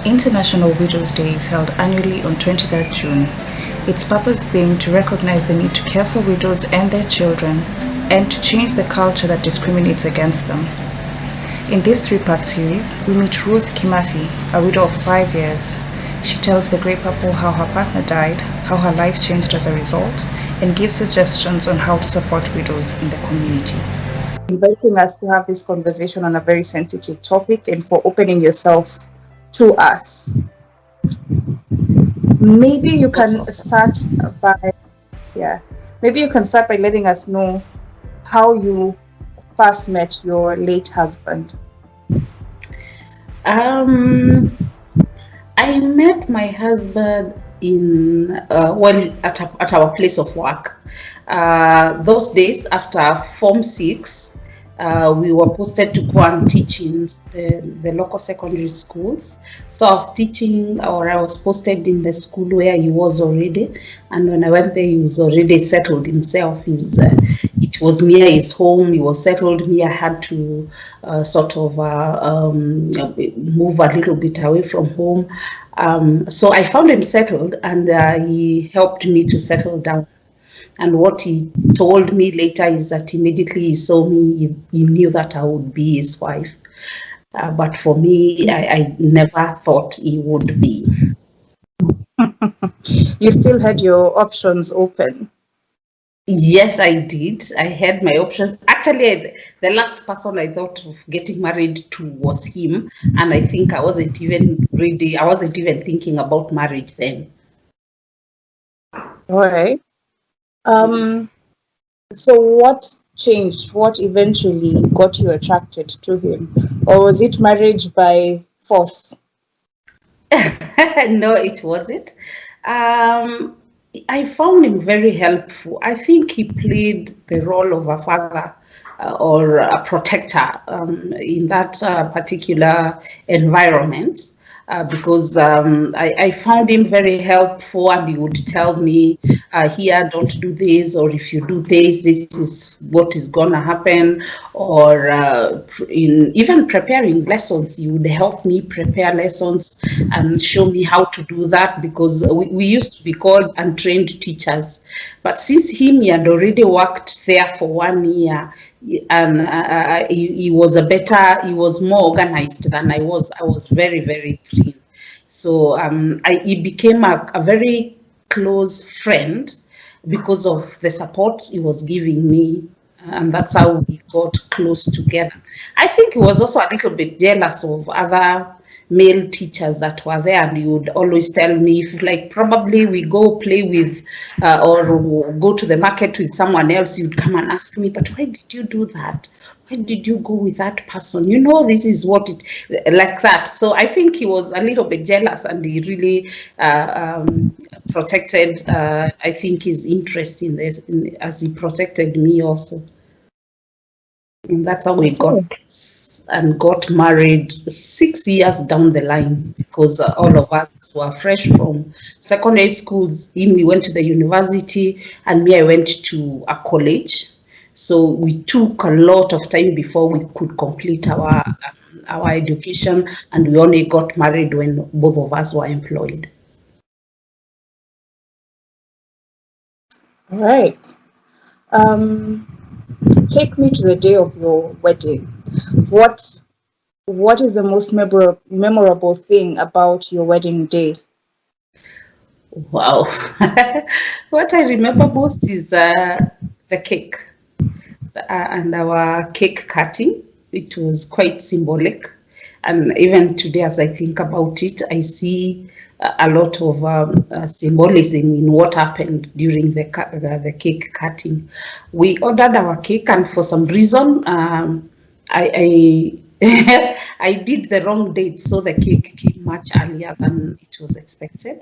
International Widows' Day is held annually on 23rd June, its purpose being to recognize the need to care for widows and their children and to change the culture that discriminates against them. In this three-part series, we meet Ruth Kimathi, a widow of 5 years. She tells the Grey Purple how her partner died, how her life changed as a result, and gives suggestions on how to support widows in the community. Inviting us to have this conversation on a very sensitive topic and for opening yourself to us. Maybe you can start by letting us know how you first met your late husband. I met my husband at our place of work. Those days after Form 6, we were posted to go and teach in the local secondary schools. So I was posted in the school where he was already. And when I went there, he was already settled himself. It was near his home. He was settled. Me, I had to move a little bit away from home. So I found him settled, and he helped me to settle down. And what he told me later is that immediately he saw me, he knew that I would be his wife. But for me, I never thought he would be. You still had your options open. Yes, I did. I had my options. Actually, the last person I thought of getting married to was him. And I think I wasn't even ready. I wasn't even thinking about marriage then. All right. So what changed? What eventually got you attracted to him? Or was it marriage by force? No, it wasn't. I found him very helpful. I think he played the role of a father or a protector in that particular environment. Because I found him very helpful, and he would tell me, here, don't do this, or if you do this, this is what is going to happen. Or in even preparing lessons, he would help me prepare lessons and show me how to do that, because we used to be called untrained teachers. But since he had already worked there for 1 year, and he was more organized than I was. I was very, very clean. So he became a very close friend because of the support he was giving me. And that's how we got close together. I think he was also a little bit jealous of other male teachers that were there, and he would always tell me, if like probably we go play with or go to the market with someone else, he would come and ask me, but why did you do that? Why did you go with that person? You know, this is what it like that. So I think he was a little bit jealous, and he really protected I think his interest in this, as he protected me also. And that's how we got close and got married 6 years down the line, because all of us were fresh from secondary schools. We went to the university, and me, I went to a college. So we took a lot of time before we could complete our education, and we only got married when both of us were employed. All right. Take me to the day of your wedding. What is the most memorable thing about your wedding day? Wow. What I remember most is the cake and our cake cutting. It was quite symbolic. And even today, as I think about it, I see a lot of symbolism in what happened during the cake cutting. We ordered our cake, and for some reason, I I did the wrong date, so the cake came much earlier than it was expected.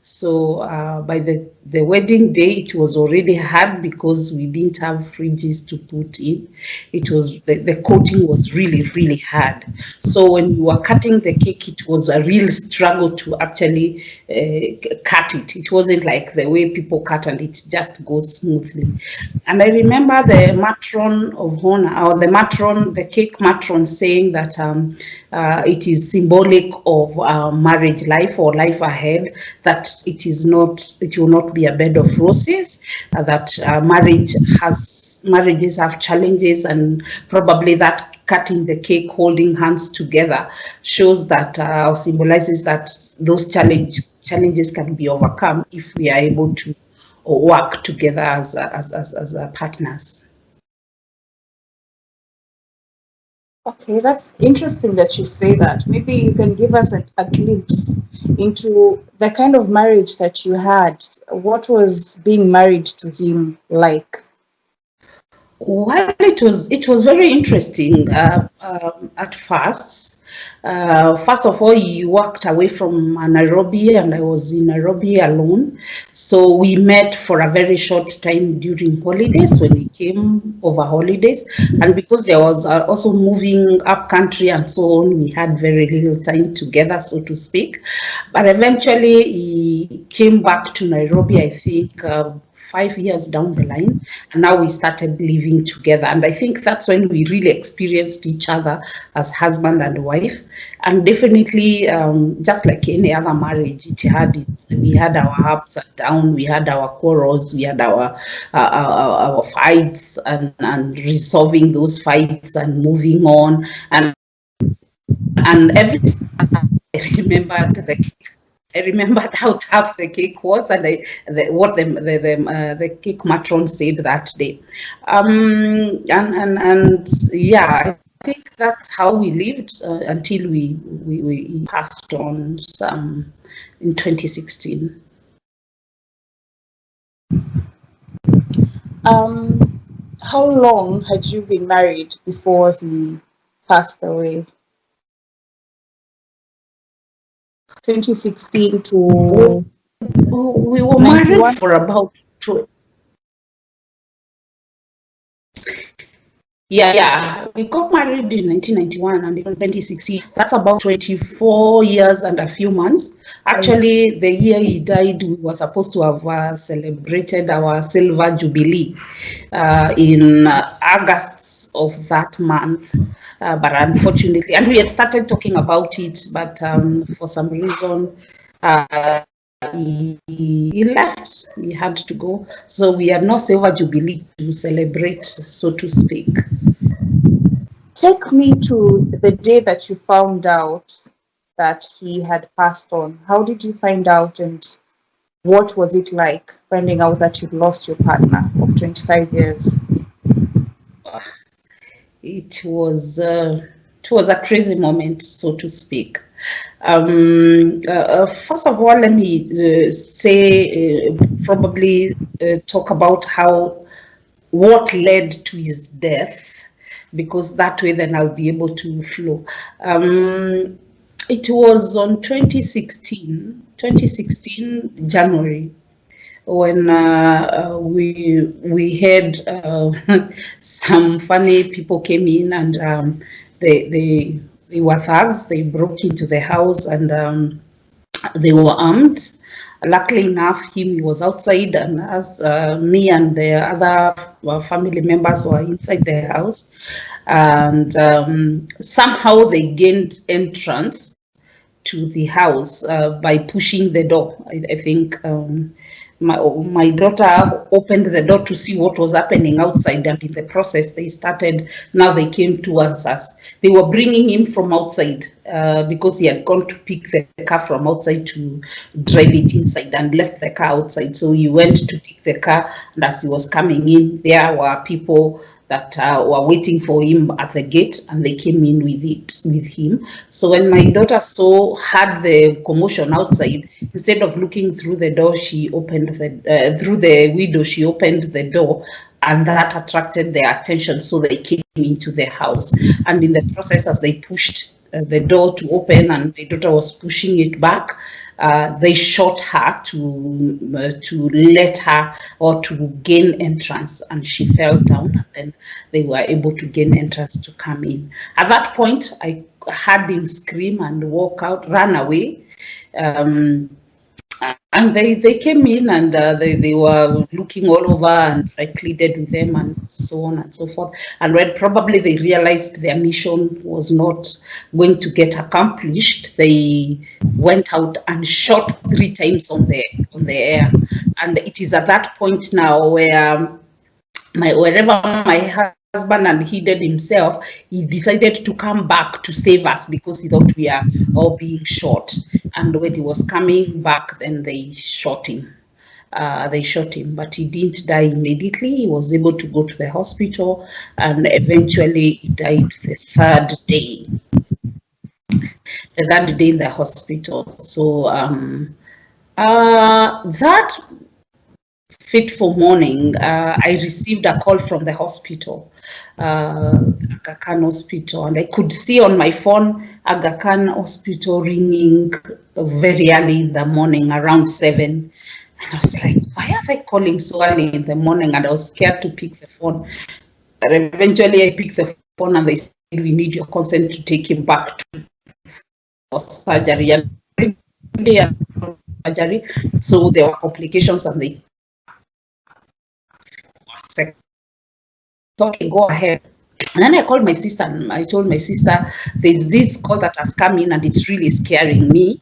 So by the wedding day, it was already hard because we didn't have fridges to put in. It was the coating was really, really hard. So when we were cutting the cake, it was a real struggle to actually cut it. It wasn't like the way people cut and it just goes smoothly. And I remember the matron of honor, or the cake matron, saying that it is symbolic of marriage life or life ahead, that it will not be a bed of roses, that marriages have challenges, and probably that cutting the cake, holding hands together, shows that or symbolizes that those challenges can be overcome if we are able to work together as partners. Okay, that's interesting that you say that. Maybe you can give us a glimpse into the kind of marriage that you had. What was being married to him like? Well, it was very interesting at first. First of all, he worked away from Nairobi, and I was in Nairobi alone. So we met for a very short time during holidays, when he came over holidays. And because there was also moving up country and so on, we had very little time together, so to speak. But eventually, he came back to Nairobi, I think, 5 years down the line, and now we started living together. And I think that's when we really experienced each other as husband and wife. And definitely, just like any other marriage, we had our ups and downs, we had our quarrels, we had our fights, and resolving those fights and moving on. And every time I remembered how tough the cake was, and what the cake matron said that day. And yeah, I think that's how we lived until we passed on in 2016. How long had you been married before he passed away? 2016 to... We were married for about we got married in 1991, and in 2016, that's about 24 years and a few months. Actually, the year he died, we were supposed to have celebrated our silver jubilee in August of that month. But unfortunately, and we had started talking about it, but for some reason, he left. He had to go. So we had no silver jubilee to celebrate, so to speak. Take me to the day that you found out that he had passed on. How did you find out, and what was it like finding out that you'd lost your partner of 25 years? It was a crazy moment, so to speak. First of all, let me say, probably talk about what led to his death, because that way then I'll be able to flow. It was on 2016 January, when we had some funny people came in, and they were thugs. They broke into the house, and they were armed. Luckily enough, he was outside, and as me and the other family members were inside the house, and somehow they gained entrance to the house by pushing the door. I think my daughter opened the door to see what was happening outside, and in the process they came towards us. They were bringing him from outside because he had gone to pick the car from outside to drive it inside, and left the car outside. So he went to pick the car, and as he was coming in, there were people that were waiting for him at the gate, and they came in with him. So when my daughter had the commotion outside, instead of looking through the door, she opened through the window. She opened the door, and that attracted their attention. So they came into the house, and in the process, as they pushed the door to open, and my daughter was pushing it back, they shot her to let her or to gain entrance, and she fell down, and then they were able to gain entrance to come in. At that point, I heard him scream and walk out, run away. And they came in, and they were looking all over, and I pleaded with them and so on and so forth. And when probably they realized their mission was not going to get accomplished, they went out and shot 3 times on the air. And it is at that point now where wherever my husband had hidden himself, he decided to come back to save us because he thought we are all being shot. And when he was coming back, then they shot him. But he didn't die immediately. He was able to go to the hospital, and eventually he died the 3rd day. The 3rd day in the hospital. So that fateful morning, I received a call from the hospital, Aga Khan Hospital, and I could see on my phone Aga Khan Hospital ringing very early in the morning, around 7. And I was like, why are they calling so early in the morning? And I was scared to pick the phone. But eventually I picked the phone, and they said, we need your consent to take him back for surgery. So there were complications, and they said, okay, go ahead. And then I called my sister, and I told my sister, there's this call that has come in, and it's really scaring me.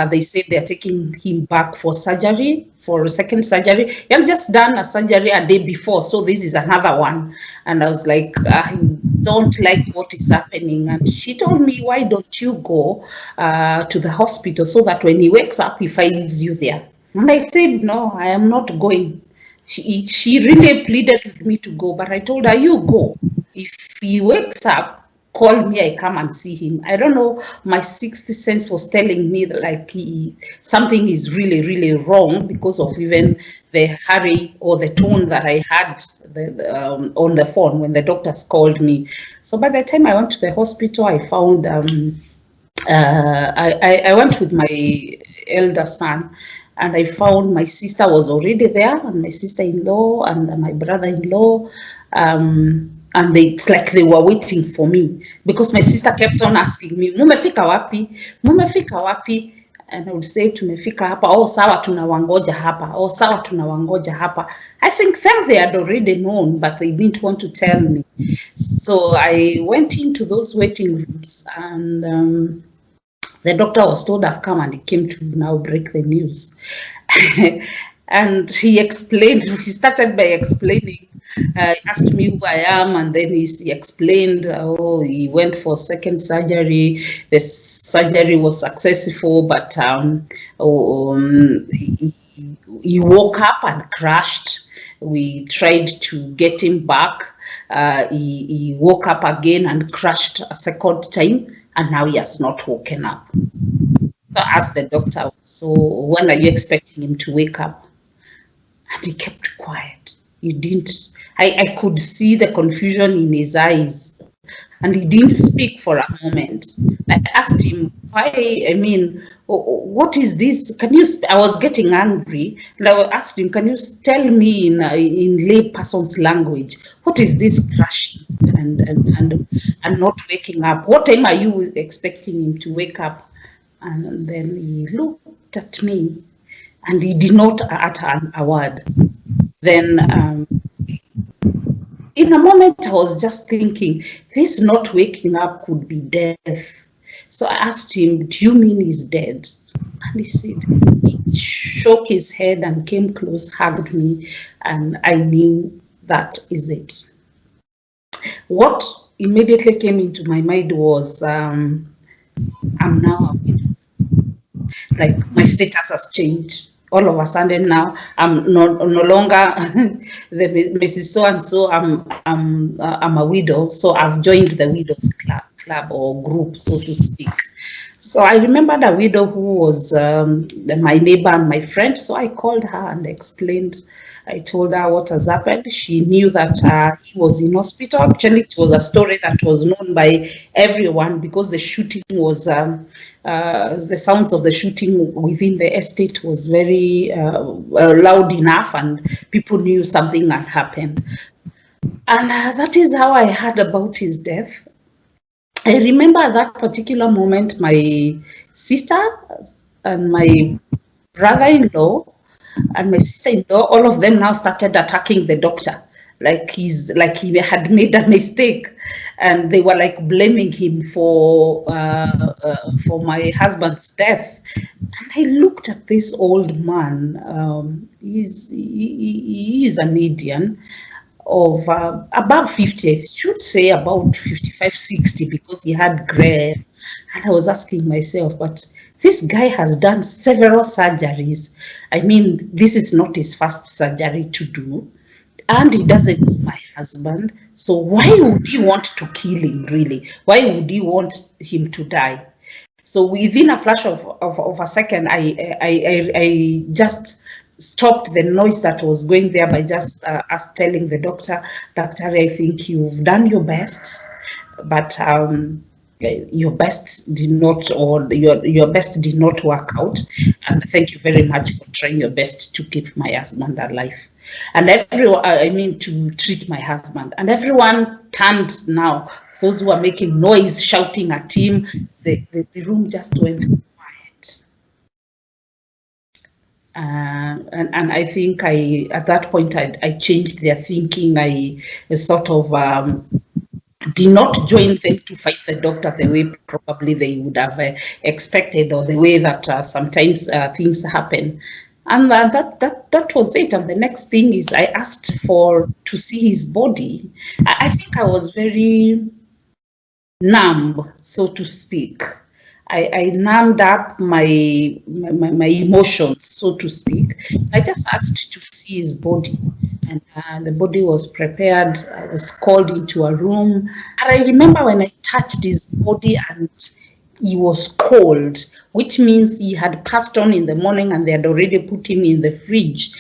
They said they're taking him back for surgery, for a second surgery. He had just done a surgery a day before, so this is another one. And I was like, I don't like what is happening. And she told me, why don't you go to the hospital so that when he wakes up, he finds you there? And I said, no, I am not going. She really pleaded with me to go, but I told her, you go. If he wakes up, call me, I come and see him. I don't know, my sixth sense was telling me that like something is really, really wrong because of even the hurry or the tone that I had on the phone when the doctors called me. So by the time I went to the hospital, I found, I went with my elder son, and I found my sister was already there, and my sister-in-law and my brother-in-law. And it's like they were waiting for me because my sister kept on asking me, mumefika wapi? Mumefika wapi? And I would say, tumefika hapa. Oh, sawa tunawangoja hapa. Oh, sawa tunawangoja hapa. I think them they had already known, but they didn't want to tell me. So I went into those waiting rooms, and the doctor was told I've come, and he came to now break the news. And he explained, he started by explaining, asked me who I am, and then he explained, oh, he went for second surgery. The surgery was successful, but he woke up and crashed. We tried to get him back. He woke up again and crashed a second time, and now he has not woken up. So I asked the doctor, so when are you expecting him to wake up? And he kept quiet. He didn't, I could see the confusion in his eyes, and he didn't speak for a moment. I asked him, why, I mean, what is this? Can you, I was getting angry, and I asked him, can you tell me in lay person's language, what is this crashing and not waking up? What time are you expecting him to wake up? And then he looked at me, and he did not utter a word. Then in a moment, I was just thinking, this not waking up could be death. So I asked him, do you mean he's dead? And he said, he shook his head and came close, hugged me, and I knew that is it. What immediately came into my mind was, I'm now a widow. Like my status has changed. All of a sudden now I'm no longer the Mrs. So and so. I'm a widow, so I've joined the widows club or group, so to speak. So I remembered a widow who was my neighbor and my friend. So I called her and explained. I told her what has happened. She knew that he was in hospital. Actually, it was a story that was known by everyone because the shooting was, the sounds of the shooting within the estate was very loud enough, and people knew something had happened. And that is how I heard about his death. I remember at that particular moment, my sister and my brother-in-law and my sister-in-law, all of them now started attacking the doctor, like he had made a mistake, and they were like blaming him for my husband's death. And I looked at this old man. He is an Indian of about 50, I should say about 55, 60, because he had gray. And I was asking myself, but this guy has done several surgeries. I mean, this is not his first surgery to do. And he doesn't know my husband. So why would he want to kill him, really? Why would he want him to die? So within a flash of a second, I just stopped the noise that was going there by just us telling the doctor, I think you've done your best, but your best did not, or your best did not work out. And thank you very much for trying your best to keep my husband alive. And everyone, I mean, to treat my husband. And everyone turned now. Those who are making noise, shouting at him, the room just went quiet. And I think at that point, I changed their thinking. I sort of did not join them to fight the doctor the way probably they would have expected, or the way that sometimes things happen. And that was it. And the next thing is I asked to see his body. I think I was very numb, so to speak. I numbed up my emotions, so to speak. I just asked to see his body, and the body was prepared. I was called into a room, and I remember when I touched his body, and he was cold, which means he had passed on in the morning, and they had already put him in the fridge.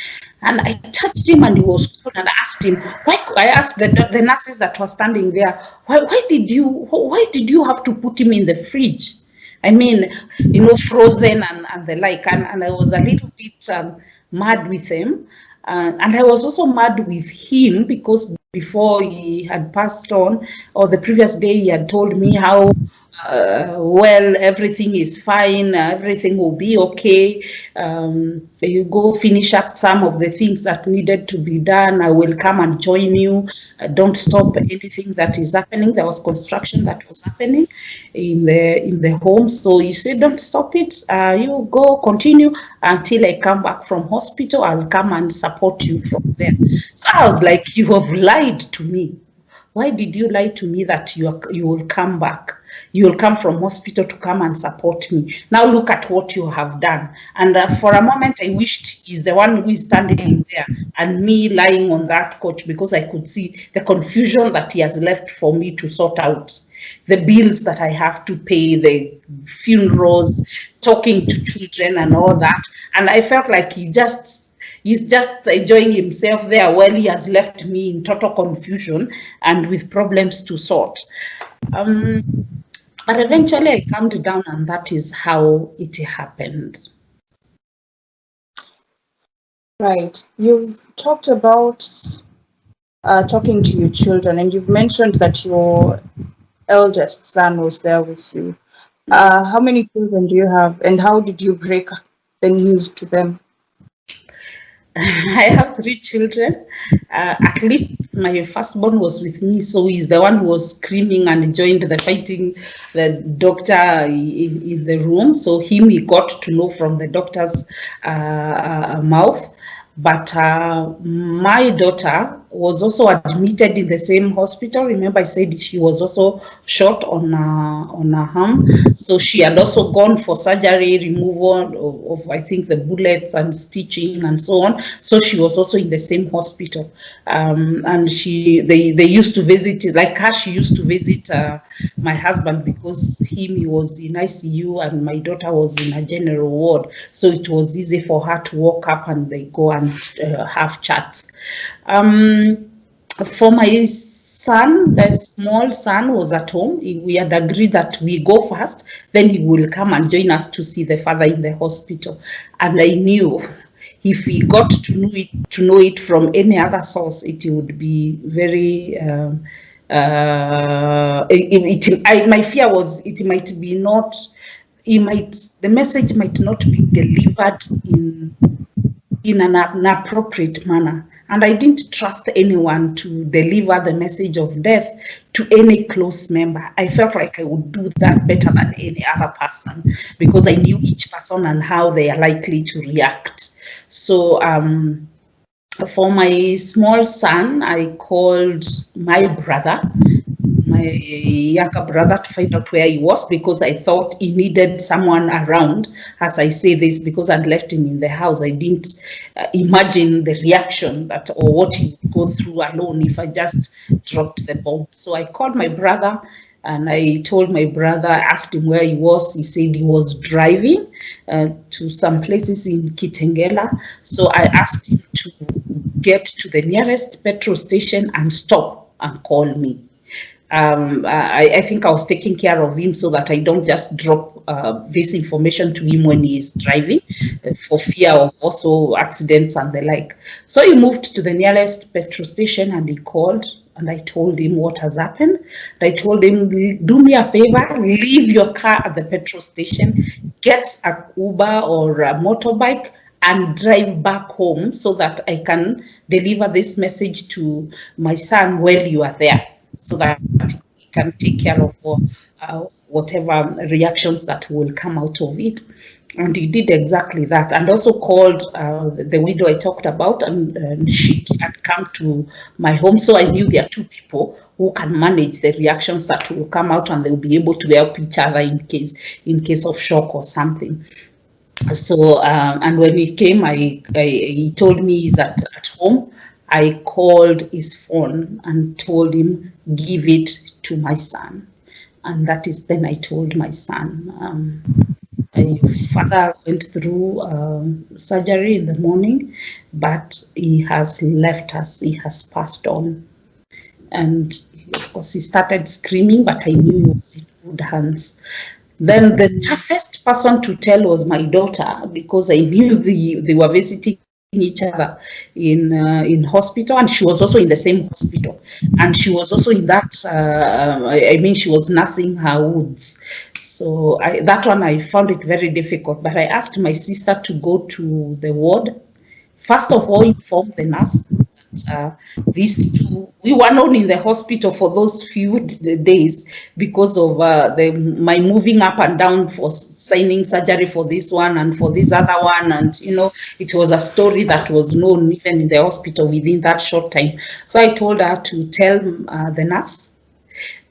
And I touched him, and he was cold, and I asked him, why? I asked the nurses that were standing there, why did you have to put him in the fridge? I mean, frozen and the like. And I was a little bit mad with them. And I was also mad with him because before he had passed on, or the previous day, he had told me how well, everything is fine, everything will be okay. You go finish up some of the things that needed to be done. I will come and join you. Don't stop anything that is happening. There was construction that was happening in the home. So you say, don't stop it. You go continue until I come back from hospital. I'll come and support you from there. So I was like, you have lied to me. Why did you lie to me that you will come back? You will come from hospital to come and support me. Now look at what you have done. And for a moment, I wished he's the one who is standing there and me lying on that couch, because I could see the confusion that he has left for me to sort out. The bills that I have to pay, the funerals, talking to children and all that. And I felt like he's just enjoying himself there while he has left me in total confusion and with problems to sort. But eventually I calmed down, and that is how it happened. Right. You've talked about talking to your children, and you've mentioned that your eldest son was there with you. How many children do you have, and how did you break the news to them? I have 3 children. At least my firstborn was with me, so he's the one who was screaming and joined the fighting, the doctor in the room. So him, he got to know from the doctor's mouth. But my daughter, was also admitted in the same hospital. Remember, I said she was also shot on her arm. So she had also gone for surgery, removal of I think the bullets and stitching and so on. So she was also in the same hospital. And they used to visit, like her, she used to visit my husband because he was in ICU and my daughter was in a general ward. So it was easy for her to walk up and they go and have chats. For my son, the small son was at home. We had agreed that we go first, then he will come and join us to see the father in the hospital. And I knew if he got to know it from any other source, it would be very. My fear was it might be not. The message might not be delivered in an appropriate manner. And I didn't trust anyone to deliver the message of death to any close member. I felt like I would do that better than any other person because I knew each person and how they are likely to react. So for my small son, I called my brother, my younger brother, to find out where he was because I thought he needed someone around. As I say this, because I'd left him in the house, I didn't imagine the reaction or what he would go through alone if I just dropped the bomb. So I called my brother and I told my brother, I asked him where he was. He said he was driving to some places in Kitengela. So I asked him to get to the nearest petrol station and stop and call me. I think I was taking care of him so that I don't just drop this information to him when he is driving for fear of also accidents and the like. So he moved to the nearest petrol station and he called and I told him what has happened. I told him, do me a favor, leave your car at the petrol station, get a Uber or a motorbike and drive back home so that I can deliver this message to my son while you are there, so that he can take care of whatever reactions that will come out of it. And he did exactly that, and also called the widow I talked about, and she had come to my home. So I knew there are two people who can manage the reactions that will come out, and they'll be able to help each other in case of shock or something. So and when he came, he told me he's at home. I called his phone and told him, give it to my son. And that is then I told my son. My father went through surgery in the morning, but he has left us, he has passed on. And of course he started screaming, but I knew he was in good hands. Then the toughest person to tell was my daughter, because I knew they were visiting each other in hospital, and she was also in the same hospital, and she was also in that she was nursing her wounds. So that one I found it very difficult, but I asked my sister to go to the ward, first of all inform the nurse that these two, we were known in the hospital for those few days because of my moving up and down for signing surgery for this one and for this other one, and it was a story that was known even in the hospital within that short time. So I told her to tell the nurse,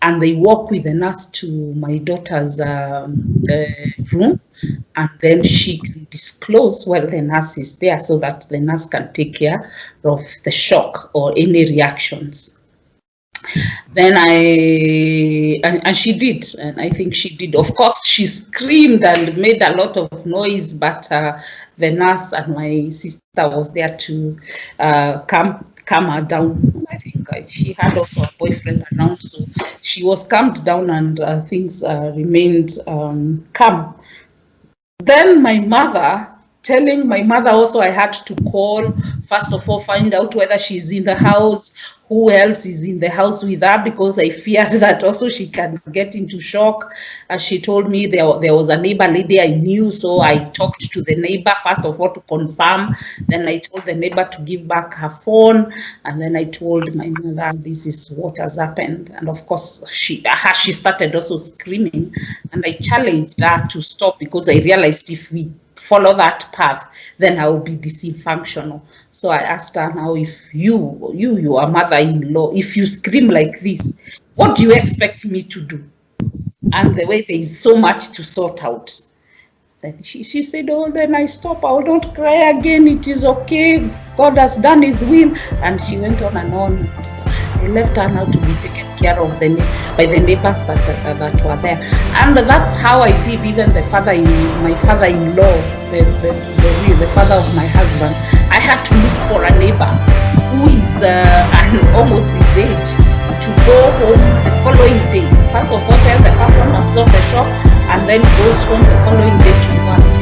and they walk with the nurse to my daughter's room, and then she can disclose while the nurse is there, so that the nurse can take care of the shock or any reactions. Then and she did, and I think she did. Of course, she screamed and made a lot of noise, but the nurse and my sister was there to calm her down. I think she had also a boyfriend around, so she was calmed down, and things remained calm. Then my mother, telling my mother also I had to call, first of all, find out whether she's in the house, who else is in the house with her, because I feared that also she can get into shock. As she told me there was a neighbor lady I knew, so I talked to the neighbor, first of all, to confirm. Then I told the neighbor to give back her phone, and then I told my mother, this is what has happened. And of course, she started also screaming, and I challenged her to stop, because I realized if we follow that path, then I will be dysfunctional. So I asked her, now, if you are mother-in-law, if you scream like this, what do you expect me to do? And the way there is so much to sort out. Then she said, oh, then I stop. I will not cry again. It is okay. God has done his will. And she went on and on. I left her now to be taken care of by the neighbors that were there. And that's how I did. Even my father-in-law, the father of my husband, I had to look for a neighbor who is almost his age, to go home the following day. First of all, tell the person, observe the shop, and then goes home the following day to go and